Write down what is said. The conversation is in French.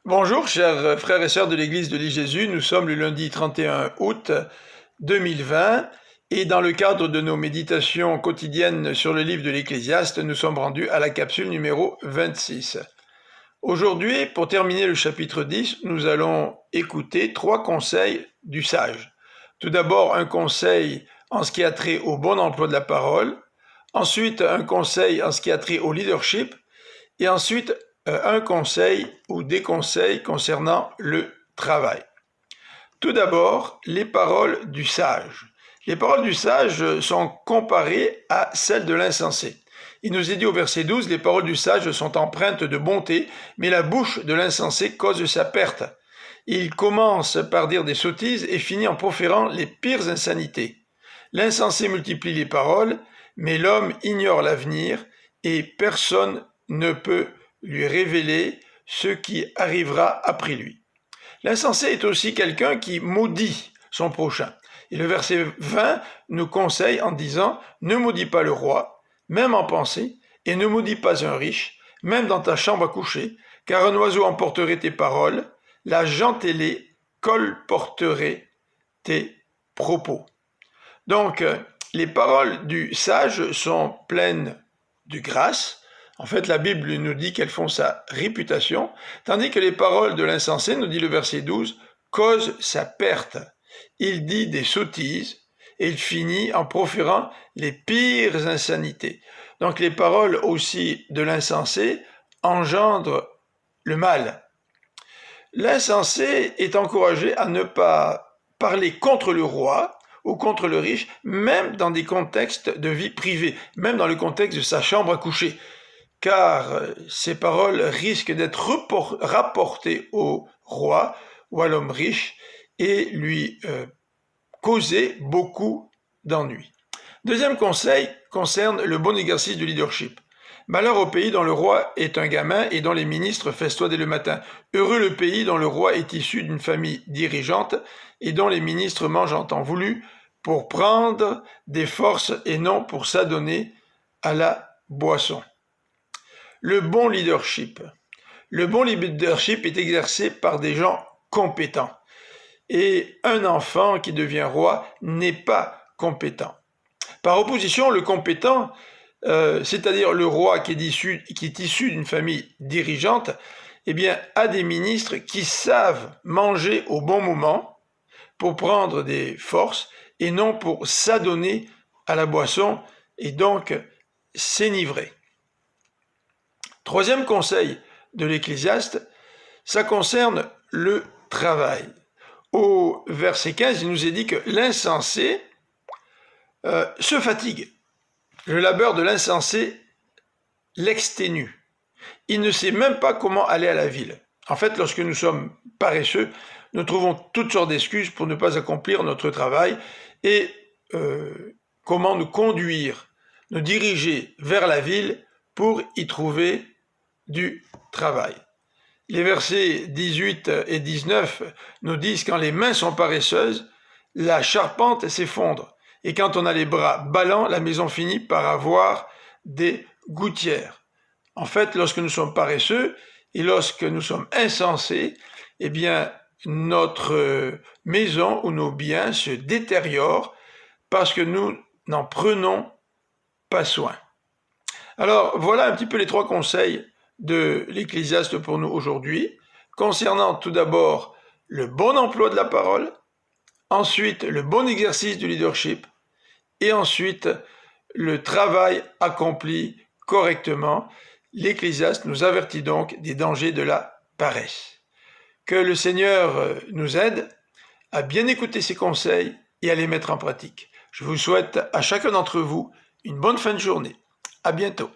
Bonjour chers frères et sœurs de l'Église de l'I-Jésus, nous sommes le lundi 31 août 2020 et dans le cadre de nos méditations quotidiennes sur le livre de l'Ecclésiaste, nous sommes rendus à la capsule numéro 26. Aujourd'hui, pour terminer le chapitre 10, nous allons écouter 3 conseils du sage. Tout d'abord, un conseil en ce qui a trait au bon emploi de la parole, ensuite un conseil en ce qui a trait au leadership, et ensuite un conseil ou des conseils concernant le travail. Tout d'abord, les paroles du sage. Les paroles du sage sont comparées à celles de l'insensé. Il nous est dit au verset 12, les paroles du sage sont empreintes de bonté, mais la bouche de l'insensé cause sa perte. Il commence par dire des sottises et finit en proférant les pires insanités. L'insensé multiplie les paroles, mais l'homme ignore l'avenir et personne ne peut lui révéler ce qui arrivera après lui. L'insensé est aussi quelqu'un qui maudit son prochain. Et le verset 20 nous conseille en disant « Ne maudis pas le roi, même en pensée, et ne maudis pas un riche, même dans ta chambre à coucher, car un oiseau emporterait tes paroles, la gentelée colporterait tes propos. » Donc, les paroles du sage sont pleines de grâce. En fait, la Bible nous dit qu'elles font sa réputation, tandis que les paroles de l'insensé, nous dit le verset 12, causent sa perte. Il dit des sottises et il finit en proférant les pires insanités. Donc les paroles aussi de l'insensé engendrent le mal. L'insensé est encouragé à ne pas parler contre le roi ou contre le riche, même dans des contextes de vie privée, même dans le contexte de sa chambre à coucher, car ces paroles risquent d'être rapportées au roi ou à l'homme riche et lui causer beaucoup d'ennuis. Deuxième conseil concerne le bon exercice du leadership. Malheur au pays dont le roi est un gamin et dont les ministres festoient dès le matin. Heureux le pays dont le roi est issu d'une famille dirigeante et dont les ministres mangent en temps voulu pour prendre des forces et non pour s'adonner à la boisson. Le bon leadership. Le bon leadership est exercé par des gens compétents. Et un enfant qui devient roi n'est pas compétent. Par opposition, le compétent, c'est-à-dire le roi qui est issu d'une famille dirigeante, eh bien, a des ministres qui savent manger au bon moment pour prendre des forces et non pour s'adonner à la boisson et donc s'enivrer. Troisième conseil de l'Ecclésiaste, ça concerne le travail. Au verset 15, il nous est dit que l'insensé se fatigue. Le labeur de l'insensé l'exténue. Il ne sait même pas comment aller à la ville. En fait, lorsque nous sommes paresseux, nous trouvons toutes sortes d'excuses pour ne pas accomplir notre travail et comment nous conduire, nous diriger vers la ville pour y trouver du travail. Les versets 18 et 19 nous disent « Quand les mains sont paresseuses, la charpente s'effondre. Et quand on a les bras ballants, la maison finit par avoir des gouttières. » En fait, lorsque nous sommes paresseux et lorsque nous sommes insensés, eh bien, notre maison ou nos biens se détériorent parce que nous n'en prenons pas soin. Alors, voilà un petit peu les 3 conseils de l'Ecclésiaste pour nous aujourd'hui, concernant tout d'abord le bon emploi de la parole, ensuite le bon exercice du leadership, et ensuite le travail accompli correctement. L'Ecclésiaste nous avertit donc des dangers de la paresse. Que le Seigneur nous aide à bien écouter ses conseils et à les mettre en pratique. Je vous souhaite à chacun d'entre vous une bonne fin de journée. À bientôt.